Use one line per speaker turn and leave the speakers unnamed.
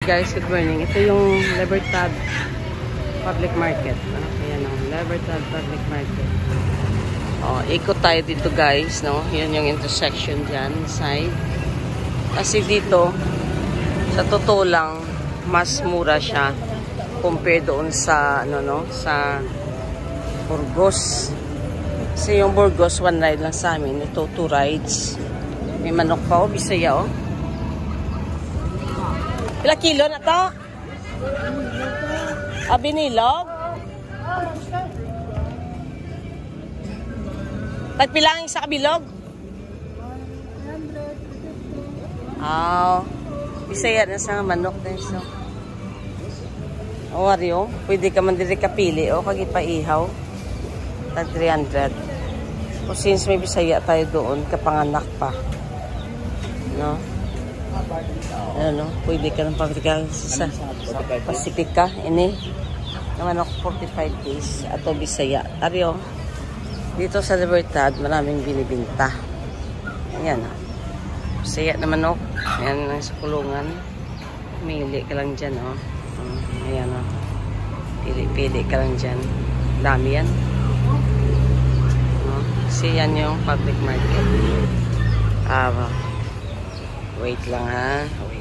guys, good morning. Ito yung Libertad Public Market. Ayan o, Libertad Public Market. O, ikot tayo dito guys, no? Yan yung intersection dyan, side. Kasi dito, sa totoo lang, mas mura siya compare doon sa, ano no, sa Burgos. Kasi yung Burgos, one ride lang sa amin. Ito, 2 rides. May manok pa o, Bisaya o. Pila kilo na to? Binilog? Tagpilang sa kabilog? Bisaya na sa manok din so. O Wario, pwede ka man diri kapili o kagipaihaw. Tag 300. O since may Bisaya tayo doon, kapanganak pa. No? Ano, pwede ka ng pabrika sa Pasifika. Ini, naman ako 45 days. Ato Bisaya. Ario, dito sa Libertad, maraming binibinta. Ayan. Bisaya naman ako. Ayan, sa kulungan. Mili ka lang dyan, oh. Ayan, oh. Pili-pili ka lang dyan. Dami yan. Oh, kasi yan yung public market. Wait lang ha. Wait.